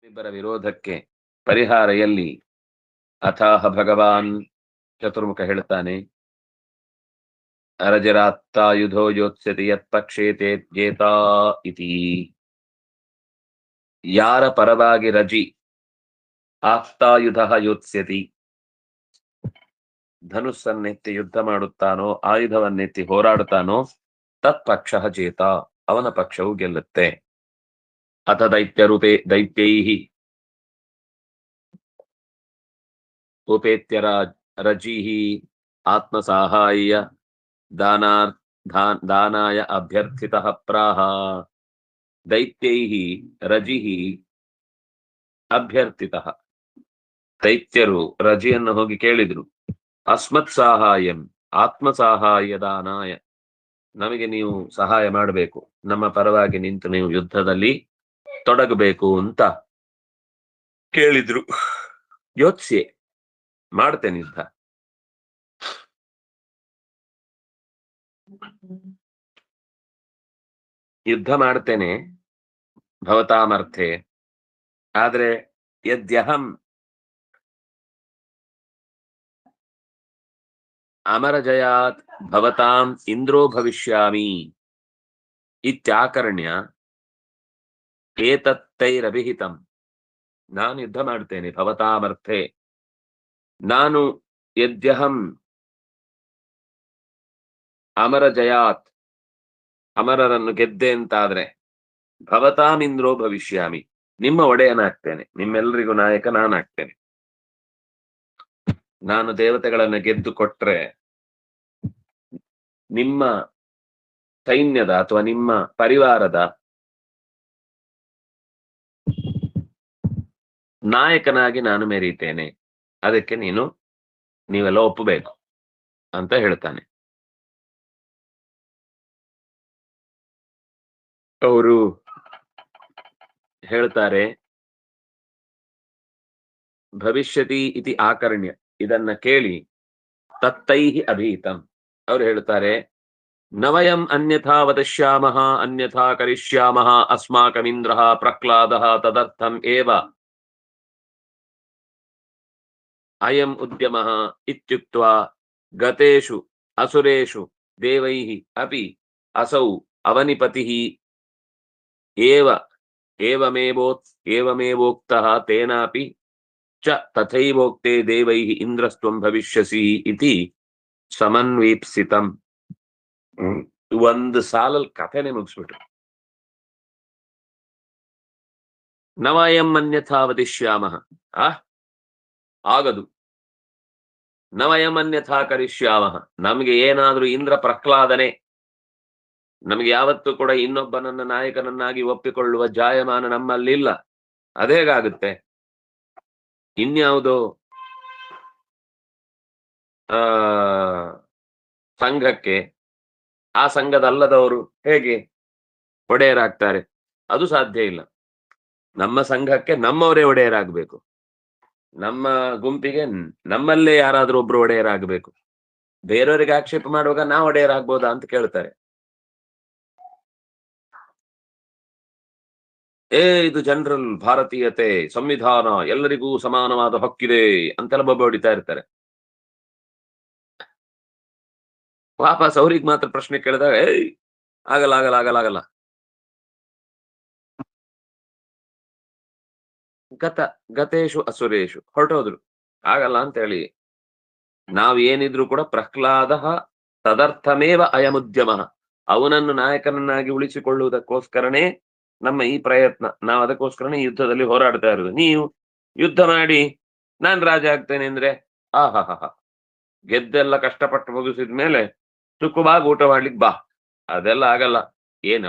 ಇಬ್ಬರ ವಿರೋಧಕ್ಕೆ ಪರಿಹಾರ ಎಲ್ಲಿ? ಅಥಾಹ ಭಗವಾನ್ ಚತುರ್ಮುಖ ಹೇಳ್ತಾನೆ, ಅರಜರಾತ್ತಾಯುಧೋ ಯೋತ್ಸ್ಯತಿ ಯತ್ಪಕ್ಷೇತೆ ಜೇತಾ ಇತಿ. ಯಾರ ಪರವಾಗಿ ರಜಿ ಆಪ್ತಾಯುಧ ಯೋತ್ಸ್ಯತಿ, ಧನುಸ್ಸನ್ನೆತ್ತಿ ಯುದ್ಧ ಮಾಡುತ್ತಾನೋ, ಆಯುಧವನ್ನೆತ್ತಿ ಹೋರಾಡುತ್ತಾನೋ, ತತ್ಪಕ್ಷ ಜೇತ, ಅವನ ಪಕ್ಷವು ಗೆಲ್ಲುತ್ತೆ. ಅಥ ದೈತ್ಯರೂಪೇ ದೈತ್ಯೈಹಿ ಉಪೇತ್ಯರ ರಜಿಹಿ ಆತ್ಮಸಾಹಾಯ್ಯ ದಾನಾಯ ಅಭ್ಯರ್ಥಿತಃ ಪ್ರಾಹ. ದೈತ್ಯೈಹಿ ರಜಿಹಿ ಅಭ್ಯರ್ಥಿತಃ. ದೈತ್ಯರು ರಜಿಯನ್ನು ಹೋಗಿ ಕೇಳಿದ್ರು, ಅಸ್ಮತ್ ಸಾಹಾಯಂ ಆತ್ಮಸಾಹಾಯ ದಾನಾಯ, ನಮಗೆ ನೀವು ಸಹಾಯ ಮಾಡಬೇಕು, ನಮ್ಮ ಪರವಾಗಿ ನಿಂತು ನೀವು ಯುದ್ಧದಲ್ಲಿ ತೊಡಗಬೇಕು ಅಂತ ಕೇಳಿದ್ರು. ಯೋತ್ಸ್ಯೆ, ಮಾಡ್ತೇನೆ ಯುದ್ಧ. ಯುದ್ಧ ಮಾಡ್ತೇನೆ ಭವತಾಮರ್ಥೆ. ಆದ್ರೆ ಯದ್ಯಹಂ ಅಮರಜಯಾತ್ ಭವತಾಂ ಇಂದ್ರೋ ಭವಿಷ್ಯಾಮಿ ಇತ್ಯಾಕರ್ಣ್ಯ ಏತತ್ತೈರಭಿಹಿತಂ. ನಾನು ಯುದ್ಧ ಮಾಡ್ತೇನೆ ಭವತಾಮರ್ಥೆ. ನಾನು ಯದ್ಯಹಂ ಅಮರಜಯಾತ್, ಅಮರರನ್ನು ಗೆದ್ದೆ ಅಂತಾದ್ರೆ, ಭವತಾಂ ಇಂದ್ರೋ ಭವಿಷ್ಯಾಮಿ, ನಿಮ್ಮ ಒಡೆಯನಾಗ್ತೇನೆ, ನಿಮ್ಮೆಲ್ಲರಿಗೂ ನಾಯಕ ನಾನಾಗ್ತೇನೆ. ನಾನು ದೇವತೆಗಳನ್ನು ಗೆದ್ದು ಕೊಟ್ರೆ ನಿಮ್ಮ ಸೈನ್ಯದ ಅಥವಾ ನಿಮ್ಮ ಪರಿವಾರದ ನಾಯಕನಾಗಿ ನಾನು ಮೆರೀತೇನೆ. ಅದಕ್ಕೆ ನೀವೆಲ್ಲ ಒಪ್ಪಬೇಕು ಅಂತ ಹೇಳ್ತಾನೆ. ಅವರು ಹೇಳ್ತಾರೆ, ಭವಿಷ್ಯತಿ ಇತಿ ಆಕರ್ಣ್ಯ, ಇದನ್ನ ಕೇಳಿ ತತ್ತೈಹಿ ಅಭೀತಂ, ಅವ್ರು ಹೇಳ್ತಾರೆ, ನವಯಂ ಅನ್ಯಥಾ ವದಿಷ್ಯಾಮಃ ಅನ್ಯಥಾ ಕರಿಷ್ಯಾಮಃ ಅಸ್ಮಾಕಮಿಂದ್ರಃ ಪ್ರಹ್ಲಾದಃ ತದರ್ಥಂ ಏವ ಅಯಂ ಉದ್ಯಮಃ ಇತ್ಯುಕ್ತ್ವಾ ಗತೇಷು ಅಸುರೇಷು ದೇವೈಃ ಅಪಿ ಅಸೌ ಅವನಿಪತಿಃ ಏವಮೇವೋಕ್ತಃ ತೇನಾಪಿ ಚ ತಥೈವೋಕ್ತೆ ದೇವೈಃ ಇಂದ್ರಸ್ತ್ವಂ ಭವಿಷ್ಯಸಿ ಇತಿ ಸಮನ್ವೀಪ್ಸಿತಂ. ಒಂದು ಸಾಲಲ್ಲಿ ಕಥೆನೆ ಮುಗಿಸ್ಬಿಟ್ರು. ನವಯಂ ಅನ್ಯಥಾ ವದಿಷ್ಯಾಮಃ, ಆಗದು. ನವಯಂ ಅನ್ಯಥಾ ಕರಿಷ್ಯಾಮಃ, ನಮ್ಗೆ ಏನಾದ್ರೂ ಇಂದ್ರ ಪ್ರಹ್ಲಾದನೆ, ನಮ್ಗೆ ಯಾವತ್ತೂ ಕೂಡ ಇನ್ನೊಬ್ಬನನ್ನ ನಾಯಕನನ್ನಾಗಿ ಒಪ್ಪಿಕೊಳ್ಳುವ ಜಾಯಮಾನ ನಮ್ಮಲ್ಲಿಲ್ಲ. ಅದೇಗಾಗುತ್ತೆ? ಇನ್ಯಾವುದೋ ಸಂಘಕ್ಕೆ, ಆ ಸಂಘದಲ್ಲದವರು ಹೇಗೆ ಒಡೆಯರಾಗ್ತಾರೆ? ಅದು ಸಾಧ್ಯ ಇಲ್ಲ. ನಮ್ಮ ಸಂಘಕ್ಕೆ ನಮ್ಮವರೇ ಒಡೆಯರಾಗಬೇಕು, ನಮ್ಮ ಗುಂಪಿಗೆ ನಮ್ಮಲ್ಲೇ ಯಾರಾದ್ರೂ ಒಬ್ರು ಒಡೆಯರಾಗಬೇಕು. ಬೇರೆಯವರಿಗೆ ಆಕ್ಷೇಪ ಮಾಡುವಾಗ ನಾವು ಒಡೆಯರಾಗ್ಬೋದಾ ಅಂತ ಕೇಳ್ತಾರೆ. ಇದು ಜನರಲ್ ಭಾರತೀಯತೆ, ಸಂವಿಧಾನ, ಎಲ್ಲರಿಗೂ ಸಮಾನವಾದ ಹಕ್ಕಿದೆ ಅಂತೆಲ್ಲ ಬೊಬ್ಬೆ ಹೊಡಿತಾ ಇರ್ತಾರೆ. ವಾಪಸ್ ಅವ್ರಿಗೆ ಮಾತ್ರ ಪ್ರಶ್ನೆ ಕೇಳಿದಾಗ ಆಗಲ್ಲ ಆಗಲ್ಲ ಆಗಲ್ಲ ಆಗಲ್ಲ, ಗತೇಶು ಅಸುರೇಶು ಹೊರಟೋದ್ರು, ಆಗಲ್ಲ ಅಂತ ಹೇಳಿ. ನಾವೇನಿದ್ರು ಕೂಡ ಪ್ರಹ್ಲಾದ ತದರ್ಥಮೇವ ಅಯಮುದ್ಯಮ, ಅವನನ್ನು ನಾಯಕನನ್ನಾಗಿ ಉಳಿಸಿಕೊಳ್ಳುವುದಕ್ಕೋಸ್ಕರನೇ ನಮ್ಮ ಈ ಪ್ರಯತ್ನ. ನಾವು ಅದಕ್ಕೋಸ್ಕರನೇ ಯುದ್ಧದಲ್ಲಿ ಹೋರಾಡ್ತಾ ಇರೋದು. ನೀವು ಯುದ್ಧ ಮಾಡಿ ನಾನ್ ರಾಜ ಆಗ್ತೇನೆ ಅಂದ್ರೆ ಗೆದ್ದೆಲ್ಲ ಕಷ್ಟಪಟ್ಟು ಮುಗಿಸಿದ್ಮೇಲೆ ಸುಖವಾಗಿ ಊಟ ಮಾಡ್ಲಿಕ್ಕೆ ಬಾ, ಅದೆಲ್ಲ ಆಗಲ್ಲ.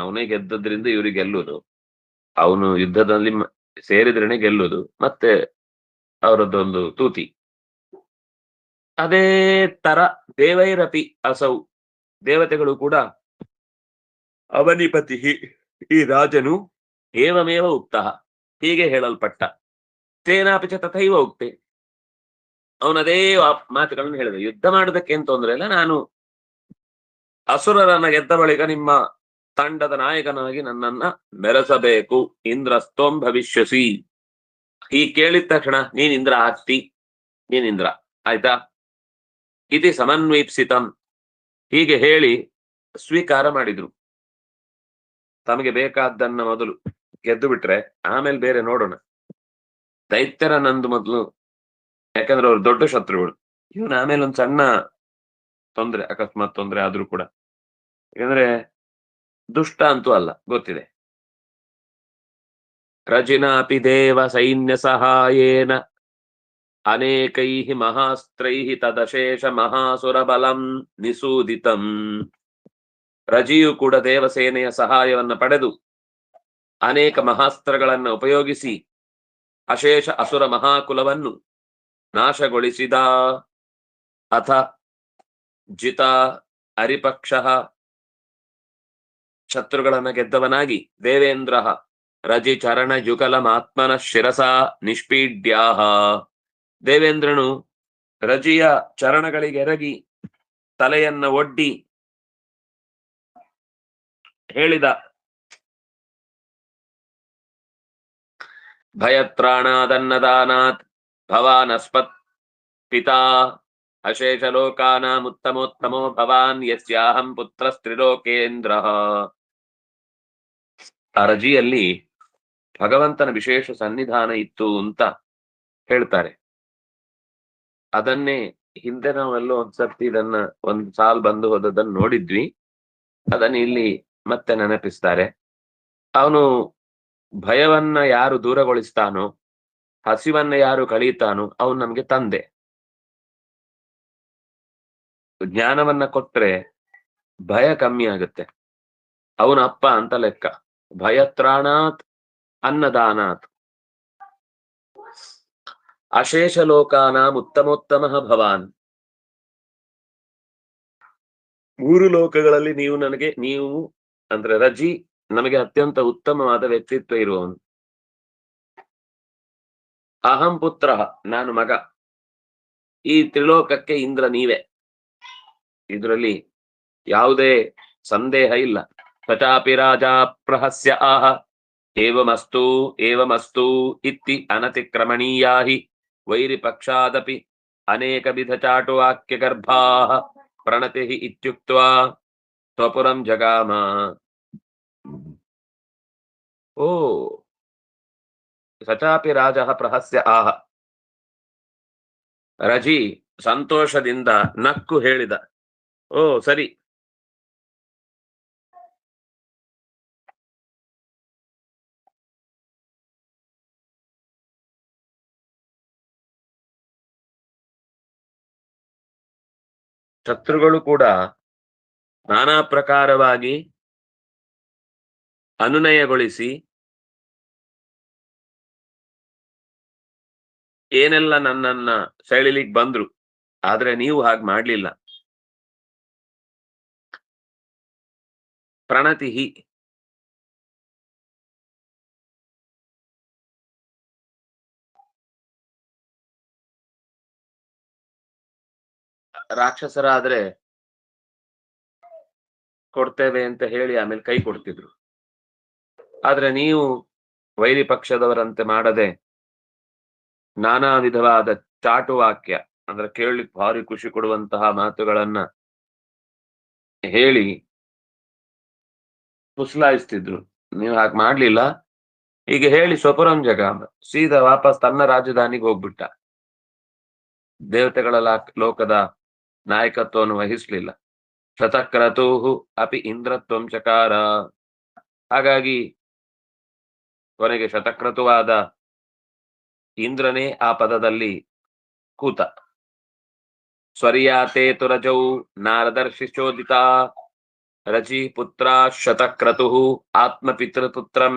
ಅವನೇ ಗೆದ್ದದ್ರಿಂದ ಇವ್ರಿಗೆ ಗೆಲ್ಲುವುದು, ಅವನು ಯುದ್ಧದಲ್ಲಿ ಸೇರಿದ್ರೇನೆ ಗೆಲ್ಲುವುದು, ಮತ್ತೆ ಅವರದ್ದೊಂದು ತೂತಿ. ಅದೇ ತರ ದೇವೈರಪಿ ಅಸೌ, ದೇವತೆಗಳು ಕೂಡ ಅವನಿಪತಿ, ಈ ರಾಜನು ಏವಮೇವ ಉಕ್ತಃ, ಹೀಗೆ ಹೇಳಲ್ಪಟ್ಟ, ತೇನಾಪಿ ಚ ತಥೈವ ಉಕ್ತೆ, ಅವನದೇ ಮಾತುಗಳನ್ನು ಹೇಳಿದ. ಯುದ್ಧ ಮಾಡೋದಕ್ಕೆ ಏನ್ ತೊಂದರೆ ಇಲ್ಲ, ನಾನು ಅಸುರರನ್ನ ಗೆದ್ದ ಬಳಿಕ ನಿಮ್ಮ ತಂಡದ ನಾಯಕನಾಗಿ ನನ್ನನ್ನ ಮೆರೆಸಬೇಕು, ಇಂದ್ರಸ್ತೋಂ ಭವಿಷ್ಯಸಿ, ಈ ಕೇಳಿದ ತಕ್ಷಣ ನೀನ್ ಇಂದ್ರ ಆಗ್ತಿ, ನೀನ್ ಇಂದ್ರ ಆಯ್ತಾ, ಇತಿ ಸಮನ್ವೀಪ್ಸಿತಂ, ಹೀಗೆ ಹೇಳಿ ಸ್ವೀಕಾರ ಮಾಡಿದ್ರು. ತಮಗೆ ಬೇಕಾದ್ದನ್ನ ಮೊದಲು ಗೆದ್ದು ಬಿಟ್ರೆ ಆಮೇಲೆ ಬೇರೆ ನೋಡೋಣ. ದೈತ್ಯರ ನಂದು ಮೊದಲು, ಯಾಕಂದ್ರೆ ಅವ್ರು ದೊಡ್ಡ ಶತ್ರುಗಳು. ಇವನ್ ಆಮೇಲೆ ಒಂದ್ ಸಣ್ಣ ತೊಂದ್ರೆ, ಅಕಸ್ಮಾತ್ ತೊಂದ್ರೆ ಆದ್ರೂ ಕೂಡ, ಯಾಕಂದ್ರೆ ದುಷ್ಟ ಅಂತೂ ಅಲ್ಲ, ಗೊತ್ತಿದೆ. ರಜಿನಾಪಿ ದೇವ ಸೈನ್ಯ ಸಹಾಯೇನ ಅನೇಕೈ ಮಹಾಸ್ತ್ರೈ ತದಶೇಷ ಮಹಾಸುರ ಬಲಂ ನಿಸೂದಿತಂ. ರಜಿಯು ಕೂಡ ದೇವಸೇನೆಯ ಸಹಾಯವನ್ನ ಪಡೆದು ಅನೇಕ ಮಹಾಸ್ತ್ರಗಳನ್ನ ಉಪಯೋಗಿಸಿ ಅಶೇಷ ಅಸುರ ಮಹಾಕುಲವನ್ನು ನಾಶಗೊಳಿಸಿದ. ಅಥ ಜಿತ ಅರಿಪಕ್ಷ, ಶತ್ರುಗಳನ್ನ ಗೆದ್ದವನಾಗಿ ದೇವೇಂದ್ರ ರಜಿ ಚರಣ ಯುಗಲಮಾತ್ಮನ ಶಿರಸ ನಿಷ್ಪೀಡ್ಯಾಹ. ದೇವೇಂದ್ರನು ರಜಿಯ ಚರಣಗಳಿಗೆ ಎರಗಿ ತಲೆಯನ್ನ ಒಡ್ಡಿ ಹೇಳಿದ, ಭಯತ್ರಾಣಾದನ್ನದಾನಾತ್ ಭವಾನ್ ಅಸ್ಮತ್ ಪಿತಾ ಅಶೇಷ ಲೋಕಾನಾಂ ಉತ್ತಮೋತ್ತಮೋ ಭವಾನ್ ಯಸ್ಯಾಹಂ ಪುತ್ರಸ್ತ್ರಿಲೋಕೇಂದ್ರ. ಆ ರಜಿಯಲ್ಲಿ ಭಗವಂತನ ವಿಶೇಷ ಸನ್ನಿಧಾನ ಇತ್ತು ಅಂತ ಹೇಳ್ತಾರೆ. ಅದನ್ನೇ ಹಿಂದೆ ನಾವೆಲ್ಲೋ ಒಂದ್ಸರ್ತಿ ಇದನ್ನ ಒಂದ್ ಸಾಲ್ ಬಂದು ಹೋದದನ್ನ ನೋಡಿದ್ವಿ. ಅದನ್ನ ಇಲ್ಲಿ ಮತ್ತೆ ನೆನಪಿಸ್ತಾರೆ. ಅವನು ಭಯವನ್ನ ಯಾರು ದೂರಗೊಳಿಸ್ತಾನೋ, ಹಸಿವನ್ನ ಯಾರು ಕಳೀತಾನೋ ಅವನು ನಮ್ಗೆ ತಂದೆ. ಜ್ಞಾನವನ್ನ ಕೊಟ್ರೆ ಭಯ ಕಮ್ಮಿ ಆಗುತ್ತೆ. ಅವನ ಅಪ್ಪ ಅಂತ ಲೆಕ್ಕ. ಭಯತ್ರಾಣಾತ್ ಅನ್ನದಾನಾತ್ ಅಶೇಷ ಲೋಕಾನಾಂ ಉತ್ತಮೋತ್ತಮ ಭವಾನ್. 3 ಲೋಕಗಳಲ್ಲಿ ನೀವು ಅಂದ್ರೆ ರಜಿ ನಮಗೆ ಅತ್ಯಂತ ಉತ್ತಮವಾದ ವ್ಯಕ್ತಿತ್ವ ಇರುವವನು. ಅಹಂ ಪುತ್ರ, ನಾನು ಮಗ. ಈ ತ್ರಿಲೋಕಕ್ಕೆ ಇಂದ್ರ ನೀವೇ, ಇದರಲ್ಲಿ ಯಾವುದೇ ಸಂದೇಹ ಇಲ್ಲ. ತಥಾಪಿ ರಾಜ ಪ್ರಹಸ್ಯ ಆಹ ಏವಮಸ್ತು ಏವಮಸ್ತು ಇತ್ತಿ ಅನತಿಕ್ರಮಣೀಯಾಹಿ ವೈರಿ ಪಕ್ಷಾದಪಿ ಅನೇಕ ವಿಧ ಚಾಟು ವಾಕ್ಯ ಗರ್ಭಾಃ ಪ್ರಣತಿ ಇತ್ಯುಕ್ತ್ವಾ ಸ್ವಪುರಂ ಜಗಾಮ. ಓ ಸಚಾಪಿ ರಾಜ ಪ್ರಹಸ್ಯ ಆಹ, ರಜಿ ಸಂತೋಷದಿಂದ ನಕ್ಕು ಹೇಳಿದ, ಓ ಸರಿ, ಶತ್ರುಗಳು ಕೂಡ ನಾನಾ ಪ್ರಕಾರವಾಗಿ ಅನುನಯಗೊಳಿಸಿ ಏನೆಲ್ಲ ನನ್ನನ್ನ ಸೆಳಿಲಿಕ್ಕೆ ಬಂದ್ರು, ಆದ್ರೆ ನೀವು ಹಾಗೆ ಮಾಡ್ಲಿಲ್ಲ. ಪ್ರಣತಿ, ರಾಕ್ಷಸರಾದ್ರೆ ಕೊಡ್ತೇವೆ ಅಂತ ಹೇಳಿ ಆಮೇಲೆ ಕೈ ಕೊಡ್ತಿದ್ರು. ಆದ್ರೆ ನೀವು ವೈರಿ ಪಕ್ಷದವರಂತೆ ಮಾಡದೆ ನಾನಾ ವಿಧವಾದ ಚಾಟು ವಾಕ್ಯ, ಅಂದ್ರೆ ಕೇಳಲಿಕ್ಕೆ ಭಾರಿ ಖುಷಿ ಕೊಡುವಂತಹ ಮಾತುಗಳನ್ನ ಹೇಳಿ ಪುಸ್ಲಾಯಿಸ್ತಿದ್ರು. ನೀವು ಹಾಗೆ ಮಾಡ್ಲಿಲ್ಲ. ಹೀಗೆ ಹೇಳಿ ಸ್ವಪುರಂ ಜಗಾಮ, ಸೀದಾ ವಾಪಸ್ ತನ್ನ ರಾಜಧಾನಿಗೆ ಹೋಗ್ಬಿಟ್ಟ. ದೇವತೆಗಳ ಲೋಕದ ನಾಯಕತ್ವವನ್ನು ವಹಿಸ್ಲಿಲ್ಲ. ಶತಕ್ರತೂಹು ಅಪಿ ಇಂದ್ರತ್ವಂ ಚಕಾರ. ಹಾಗಾಗಿ ಕೊನೆಗೆ ಶತಕ್ರತುವಾದ ಇಂದ್ರನೇ ಆ ಪದದಲ್ಲಿ ಕೂತ. ಸ್ವರ್ಯಾತೆ ತುರಜೌ ನಾರದರ್ಶಿಚೋದಿತ ರಚಿ ಪುತ್ರ ಶತಕ್ರತು ಆತ್ಮಪಿತೃಪುತ್ರಂ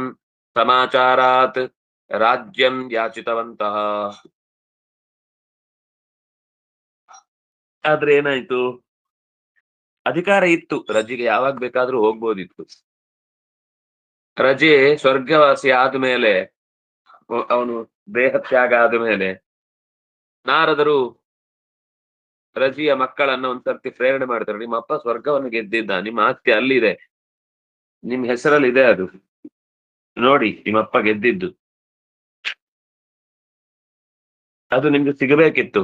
ಸಮಾಚಾರಾತ್ ರಾಜ್ಯಂ ಯಾಚಿತವಂತಹ. ಆದ್ರೆ ಏನಾಯ್ತು, ಅಧಿಕಾರ ಇತ್ತು, ರಜಿಗೆ ಯಾವಾಗ ಬೇಕಾದ್ರೂ ಹೋಗ್ಬೋದಿತ್ತು. ರಜೆ ಸ್ವರ್ಗವಾಸಿ ಆದ್ಮೇಲೆ, ಅವನು ದೇಹ ತ್ಯಾಗ ಆದ್ಮೇಲೆ ನಾರದರು ರಜಿಯ ಮಕ್ಕಳನ್ನ ಒಂದ್ಸರ್ತಿ ಪ್ರೇರಣೆ ಮಾಡ್ತಾರೆ. ನಿಮ್ಮ ಅಪ್ಪ ಸ್ವರ್ಗವನ್ನು ಗೆದ್ದಿದ್ದ, ನಿಮ್ಮ ಆಸ್ತಿ ಅಲ್ಲಿದೆ, ನಿಮ್ ಹೆಸರಲ್ಲಿ ಇದೆ ಅದು, ನೋಡಿ ನಿಮ್ಮಪ್ಪ ಗೆದ್ದಿದ್ದು. ಅದು ನಿಮ್ಗೆ ಸಿಗಬೇಕಿತ್ತು.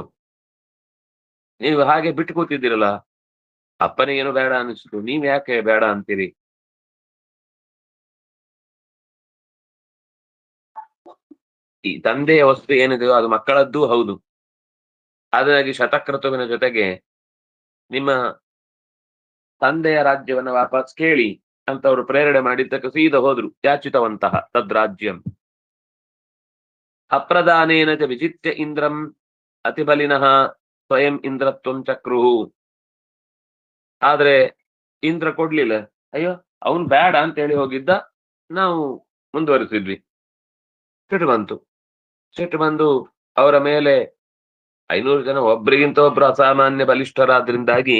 ನೀವು ಹಾಗೆ ಬಿಟ್ಟು ಕೂತಿದ್ದೀರಲ್ಲ. ಅಪ್ಪನಿಗೇನು ಬೇಡ ಅನಿಸ್ತು, ನೀವ್ ಯಾಕೆ ಬೇಡ ಅಂತೀರಿ? ಈ ತಂದೆಯ ವಸ್ತು ಏನಿದೆಯೋ ಅದು ಮಕ್ಕಳದ್ದೂ ಹೌದು. ಹಾಗಾಗಿ ಶತಕ್ರತುವಿನ ಜೊತೆಗೆ ನಿಮ್ಮ ತಂದೆಯ ರಾಜ್ಯವನ್ನ ವಾಪಸ್ ಕೇಳಿ ಅಂತ ಅವರು ಪ್ರೇರಣೆ ಮಾಡಿದ್ದಕ್ಕೆ ಸೀದಾ ಹೋದ್ರು. ಯಾಚಿತವಂತಹ ತದ್ರಾಜ್ಯಂ ಅಪ್ರದಾನೇನ ಚ ವಿಜಿತ್ಯ ಇಂದ್ರಂ ಅತಿಬಲಿನಃ ಸ್ವಯಂ ಇಂದ್ರತ್ವಂ ಚಕ್ರುಹು. ಆದ್ರೆ ಇಂದ್ರ ಕೊಡ್ಲಿಲ್ಲ. ಅಯ್ಯೋ ಅವನ್ ಬೇಡ ಅಂತ ಹೇಳಿ ಹೋಗಿದ್ದ, ನಾವು ಮುಂದುವರಿಸಿದ್ವಿ. ಸಿಟ್ಟು ಬಂತು. ಸಿಟ್ಟು ಬಂದು ಅವರ ಮೇಲೆ 500 ಜನ ಒಬ್ರಿಗಿಂತ ಒಬ್ರು ಅಸಾಮಾನ್ಯ ಬಲಿಷ್ಠರಾದ್ರಿಂದಾಗಿ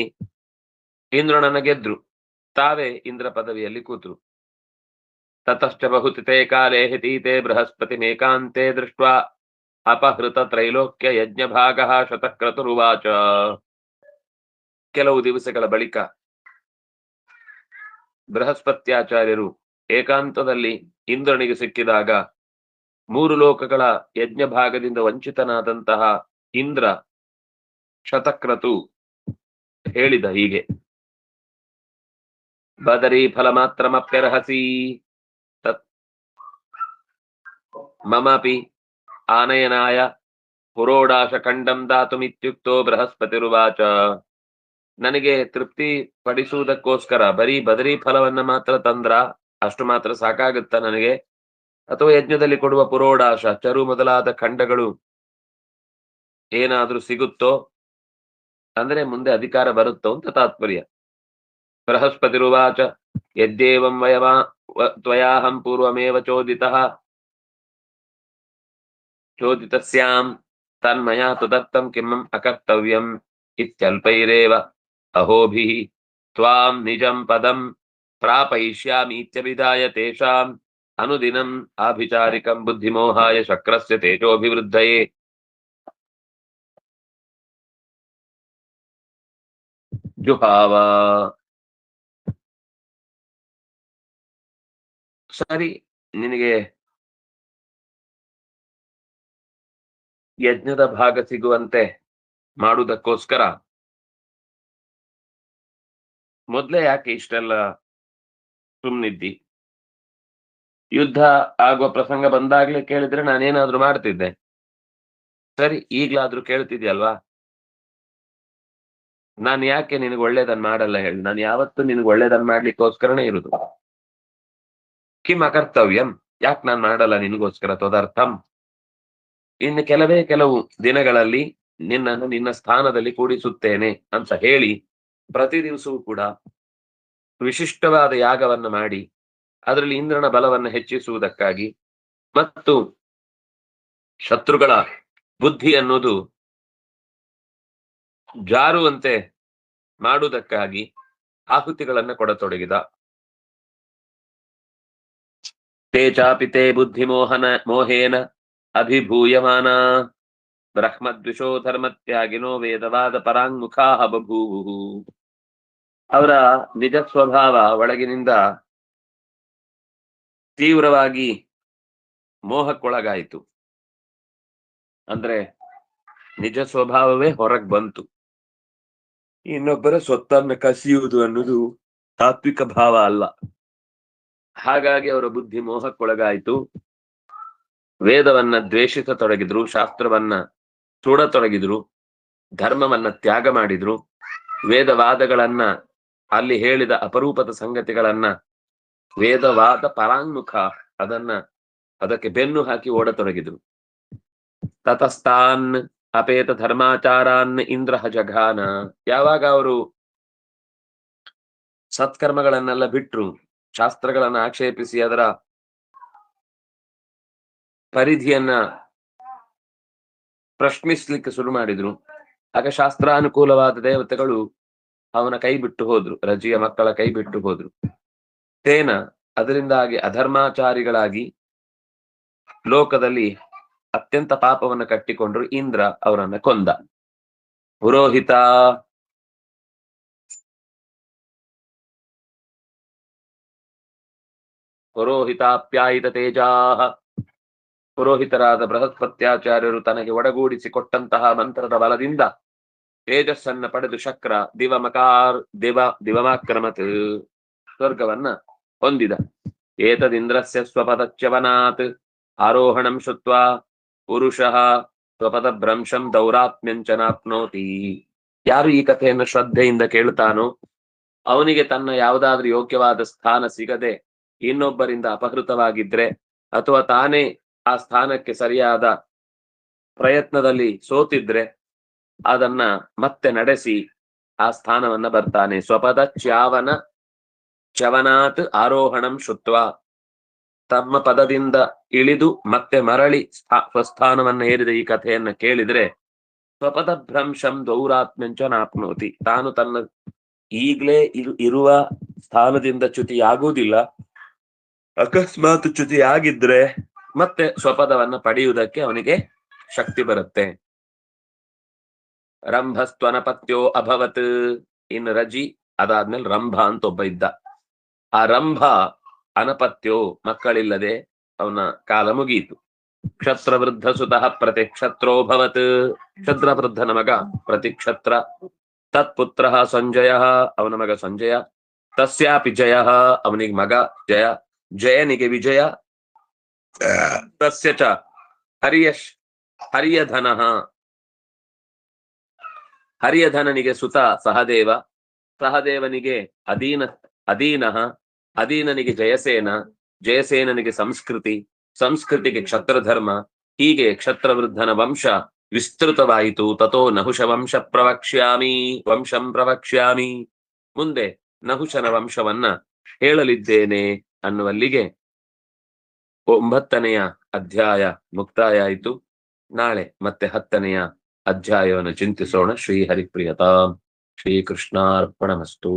ಇಂದ್ರನನ್ನ ಗೆದ್ರು. ತಾವೇ ಇಂದ್ರ ಪದವಿಯಲ್ಲಿ ಕೂತರು. ತತಶ್ಚ ಬಹುತಿತೆ ಕಾಲೇ ಹಿತೀತೆ ಬೃಹಸ್ಪತಿ ಮೇಕಾಂತೆ ದೃಷ್ಟ್ವಾ ಅಪಹೃತ ತ್ರೈಲೋಕ್ಯ ಯಜ್ಞ ಭಾಗ ಶತಕ್ರತುರುವಾಚ. ಕೆಲವು ದಿವಸಗಳ ಬಳಿಕ ಬೃಹಸ್ಪತ್ಯಾಚಾರ್ಯರು ಏಕಾಂತದಲ್ಲಿ ಇಂದ್ರನಿಗೆ ಸಿಕ್ಕಿದಾಗ 3 ಲೋಕಗಳ ಯಜ್ಞ ಭಾಗದಿಂದ ವಂಚಿತನಾದಂತಹ ಇಂದ್ರ ಶತಕ್ರತು ಹೇಳಿದ ಹೀಗೆ: ಬದರಿ ಫಲ ಮಾತ್ರಮಪ್ಯರ್ಹಸಿ ತತ್ ಮಮಪಿ ಆನಯನಾಯ ಪುರೋಡಾಶ ಖಂಡಂ ದಾತುಮಿತ್ಯುಕ್ತೋ ಬೃಹಸ್ಪತಿರುವಾಚ. ನನಗೆ ತೃಪ್ತಿ ಪಡಿಸುವುದಕ್ಕೋಸ್ಕರ ಬರೀ ಬದರಿ ಫಲವನ್ನ ಮಾತ್ರ ತಂದ್ರ ಅಷ್ಟು ಮಾತ್ರ ಸಾಕಾಗುತ್ತಾ ನನಗೆ? ಅಥವಾ ಯಜ್ಞದಲ್ಲಿ ಕೊಡುವ ಪುರೋಡಾಶ ಚರು ಮೊದಲಾದ ಖಂಡಗಳು ಏನಾದ್ರೂ ಸಿಗುತ್ತೋ? ಅಂದ್ರೆ ಮುಂದೆ ಅಧಿಕಾರ ಬರುತ್ತೋ ಅಂತ ತಾತ್ಪರ್ಯ. ಬೃಹಸ್ಪತಿರುವಾಚ ಯದ್ಯೇವಂ ವಯವಾ ತ್ವಯಾಹಂ ಪೂರ್ವಮೇವ ಚೋದಿತಸ್ಯಾಂ ತನ್ಮಯಾ ತದರ್ಥಂ ಕಿಮಂ ಅಕರ್ತವ್ಯಂ ಇತ್ಯಲ್ಪೈರೇವ ಅಹೋಭಿಃ ತ್ವಾಂ ನಿಜಂ ಪದಂ ಪ್ರಾಪಯಿಷ್ಯಾಮೀತ್ಯಭಿಧಾಯ ತೇಷಾಂ ಅನುದಿನಂ ಆಭಿಚಾರಿಕಂ ಬುದ್ಧಿಮೋಹಾಯ ಶಕ್ರಸ್ಯ ತೇಜೋಭಿವೃದ್ಧಯೇ. ಜುಹಾವ. ಸರಿ, ನಿನಗೆ ಯಜ್ಞದ ಭಾಗ ಸಿಗುವಂತೆ ಮಾಡುವುದಕ್ಕೋಸ್ಕರ ಮೊದ್ಲೇ ಯಾಕೆ ಇಷ್ಟೆಲ್ಲ ಸುಮ್ನಿದ್ದಿ? ಯುದ್ಧ ಆಗುವ ಪ್ರಸಂಗ ಬಂದಾಗ್ಲೇ ಕೇಳಿದ್ರೆ ನಾನೇನಾದ್ರೂ ಮಾಡ್ತಿದ್ದೆ. ಸರಿ, ಈಗ್ಲಾದ್ರೂ ಕೇಳ್ತಿದ್ಯಲ್ವಾ? ನಾನು ಯಾಕೆ ನಿನಗೆ ಒಳ್ಳೇದನ್ ಮಾಡಲ್ಲ ಹೇಳಿ? ನಾನು ಯಾವತ್ತೂ ನಿನಗೆ ಒಳ್ಳೇದನ್ ಮಾಡ್ಲಿಕ್ಕೋಸ್ಕರನೇ ಇರುದು. ಕಿಮ್ ಅಕರ್ತವ್ಯಂ, ಯಾಕೆ ನಾನ್ ಮಾಡಲ್ಲ ನಿನಗೋಸ್ಕರ? ತದರ್ಥಂ, ಇನ್ನು ಕೆಲವು ದಿನಗಳಲ್ಲಿ ನಿನ್ನನ್ನು ನಿನ್ನ ಸ್ಥಾನದಲ್ಲಿ ಕೂಡಿಸುತ್ತೇನೆ ಅಂತ ಹೇಳಿ ಪ್ರತಿ ದಿವಸವೂ ಕೂಡ ವಿಶಿಷ್ಟವಾದ ಯಾಗವನ್ನ ಮಾಡಿ ಅದರಲ್ಲಿ ಇಂದ್ರನ ಬಲವನ್ನು ಹೆಚ್ಚಿಸುವುದಕ್ಕಾಗಿ ಮತ್ತು ಶತ್ರುಗಳ ಬುದ್ಧಿ ಅನ್ನೋದು ಜಾರುವಂತೆ ಮಾಡುವುದಕ್ಕಾಗಿ ಆಹುತಿಗಳನ್ನ ಕೊಡತೊಡಗಿದ. ತೇ ಚಾಪಿತೆ ಬುದ್ಧಿ ಮೋಹೇನ ಅಭಿಭೂಯಮಾನ ಬ್ರಹ್ಮದ್ವಿಷೋ ಧರ್ಮತ್ಯಾಗಿನೋ ವೇದವಾದ ಪರಾಂಗುಖಾ ಬಭೂವು. ಅವರ ನಿಜ ಸ್ವಭಾವ ಒಳಗಿನಿಂದ ತೀವ್ರವಾಗಿ ಮೋಹಕ್ಕೊಳಗಾಯಿತು. ಅಂದ್ರೆ ನಿಜ ಸ್ವಭಾವವೇ ಹೊರಗ್ ಬಂತು. ಇನ್ನೊಬ್ಬರ ಸ್ವತ್ತನ್ನು ಕಸಿಯುವುದು ಅನ್ನೋದು ತಾತ್ವಿಕ ಭಾವ ಅಲ್ಲ. ಹಾಗಾಗಿ ಅವರ ಬುದ್ಧಿ ಮೋಹಕ್ಕೊಳಗಾಯಿತು. ವೇದವನ್ನ ದ್ವೇಷಿಸತೊಡಗಿದ್ರು, ಶಾಸ್ತ್ರವನ್ನ ಸುಡತೊಡಗಿದ್ರು, ಧರ್ಮವನ್ನ ತ್ಯಾಗ ಮಾಡಿದ್ರು, ವೇದವಾದಗಳನ್ನ, ಅಲ್ಲಿ ಹೇಳಿದ ಅಪರೂಪದ ಸಂಗತಿಗಳನ್ನ, ವೇದವಾದ ಪರಾಂಗುಖ ಅದಕ್ಕೆ ಬೆನ್ನು ಹಾಕಿ ಓಡತೊಡಗಿದ್ರು. ತತಸ್ತಾನ್ ಅಪೇತ ಧರ್ಮಾಚಾರಾನ್ ಇಂದ್ರ ಜಘಾನ. ಯಾವಾಗ ಅವರು ಸತ್ಕರ್ಮಗಳನ್ನೆಲ್ಲ ಬಿಟ್ರು, ಶಾಸ್ತ್ರಗಳನ್ನ ಆಕ್ಷೇಪಿಸಿ ಅದರ ಪರಿಧಿಯನ್ನ ಪ್ರಶ್ನಿಸ್ಲಿಕ್ಕೆ ಶುರು ಮಾಡಿದ್ರು, ಆಗ ಶಾಸ್ತ್ರಾನುಕೂಲವಾದ ದೇವತೆಗಳು ಅವನ ಕೈ ಬಿಟ್ಟು ಹೋದ್ರು, ರಜಿಯ ಮಕ್ಕಳ ಕೈ ಬಿಟ್ಟು ಹೋದ್ರು. ತೇನ, ಅದರಿಂದಾಗಿ ಅಧರ್ಮಾಚಾರಿಗಳಾಗಿ ಲೋಕದಲ್ಲಿ ಅತ್ಯಂತ ಪಾಪವನ್ನು ಕಟ್ಟಿಕೊಂಡ್ರು. ಇಂದ್ರ ಅವರನ್ನ ಕೊಂದ. ಪುರೋಹಿತ ಪುರೋಹಿತಾಪ್ಯಾಯಿತ ತೇಜಾಹ ಪುರೋಹಿತರಾದ ಬೃಹಸ್ಪತ್ಯಾಚಾರ್ಯರು ತನಗೆ ಒಡಗೂಡಿಸಿ ಕೊಟ್ಟಂತಹ ಮಂತ್ರದ ಬಲದಿಂದ ತೇಜಸ್ಸನ್ನ ಪಡೆದು ಶಕ್ರ ದಿವಮಾಕ್ರಮತ್ ಸ್ವರ್ಗವನ್ನ ಹೊಂದಿದ. ಏತದಿಂದ್ರಸ್ಯ ಸ್ವಪದಚ್ಯವನಾತ್ ಆರೋಹಣಂ ಶುತ್ವಾ ಪುರುಷಃ ಸ್ವಪದ ಭ್ರಂಶಂ ದೌರಾತ್ಮ್ಯಂಚನಾಪ್ನೋತಿ. ಯಾರು ಈ ಕಥೆಯನ್ನು ಶ್ರದ್ಧೆಯಿಂದ ಕೇಳ್ತಾನೋ ಅವನಿಗೆ ತನ್ನ ಯಾವುದಾದ್ರೂ ಯೋಗ್ಯವಾದ ಸ್ಥಾನ ಸಿಗದೆ ಇನ್ನೊಬ್ಬರಿಂದ ಅಪಹೃತವಾಗಿದ್ರೆ ಅಥವಾ ತಾನೇ ಆ ಸ್ಥಾನಕ್ಕೆ ಸರಿಯಾದ ಪ್ರಯತ್ನದಲ್ಲಿ ಸೋತಿದ್ರೆ ಅದನ್ನ ಮತ್ತೆ ನಡೆಸಿ ಆ ಸ್ಥಾನವನ್ನ ಬರ್ತಾನೆ. ಸ್ವಪದ ಚವನಾತ್ ಆರೋಹಣಂ ಶುತ್ವ, ತಮ್ಮ ಪದದಿಂದ ಇಳಿದು ಮತ್ತೆ ಮರಳಿ ಸ್ವಸ್ಥಾನವನ್ನ ಏರಿದ ಈ ಕಥೆಯನ್ನ ಕೇಳಿದ್ರೆ ಸ್ವಪದ ಭ್ರಂಶಂ ದೌರಾತ್ಮ್ಯಂಚ ನಾಪ್ನೋತಿ, ತಾನು ತನ್ನ ಈಗ್ಲೇ ಇರುವ ಸ್ಥಾನದಿಂದ ಚ್ಯುತಿಯಾಗುವುದಿಲ್ಲ, ಅಕಸ್ಮಾತ್ ಚ್ಯುತಿಯಾಗಿದ್ರೆ ಮತ್ತೆ ಸ್ವಪದವನ್ನ ಪಡೆಯುವುದಕ್ಕೆ ಅವನಿಗೆ ಶಕ್ತಿ ಬರುತ್ತೆ. ರಂಭಸ್ತ್ವನಪತ್ಯೋ ಅಭವತ್, ಇನ್ನು ರಜಿ ಅದಾದ್ಮೇಲೆ ರಂಭ ಅಂತ ಒಬ್ಬ ಇದ್ದ. ಆ ರಂಭ ಅನಪತ್ಯೋ, ಮಕ್ಕಳಿಲ್ಲದೆ ಅವನ ಕಾಲ ಮುಗಿಯಿತು. ಕ್ಷತ್ರವೃದ್ಧ ಸುತಃ ಪ್ರತಿಕ್ಷತ್ರೋಭವತ್, ಕ್ಷತ್ರವೃದ್ಧನ ಮಗ ಪ್ರತಿಕ್ಷತ್ರ. ತತ್ಪುತ್ರ ಸಂಜಯ, ಅವನ ಮಗ ಸಂಜಯ. ತಸ್ಯಾಪಿ ಜಯ, ಅವನಿಗೆ ಮಗ ಜಯ. ಜಯನಿಗೆ ವಿಜಯ. ತಸ್ಯ ಚ ಹರ್ಯಧನ, ಹರ್ಯಧನನಿಗೆ ಸುತ ಸಹದೇವ. ಸಹದೇವನಿಗೆ ಅಧೀನಃ, ಅಧೀನನಿಗೆ ಜಯಸೇನ. ಜಯಸೇನನಿಗೆ ಸಂಸ್ಕೃತಿ, ಸಂಸ್ಕೃತಿಗೆ ಕ್ಷತ್ರಧರ್ಮ. ಹೀಗೆ ಕ್ಷತ್ರವೃದ್ಧನ ವಂಶ ವಿಸ್ತೃತವಾಯಿತು. ತಥೋ ನಹುಷ ವಂಶಂ ಪ್ರವಕ್ಷ್ಯಾಮಿ, ಮುಂದೆ ನಹುಷನ ವಂಶವನ್ನ ಹೇಳಲಿದ್ದೇನೆ ಅನ್ನುವಲ್ಲಿಗೆ 9ನೆಯ ಅಧ್ಯಾಯ ಮುಕ್ತಾಯ ಆಯಿತು. ನಾಳೆ ಮತ್ತೆ 10ನೆಯ ಅಧ್ಯಾಯವನ್ನು ಚಿಂತಿಸೋಣ. ಶ್ರೀ ಹರಿಪ್ರಿಯತಾಂ. ಶ್ರೀಕೃಷ್ಣಾರ್ಪಣಮಸ್ತು.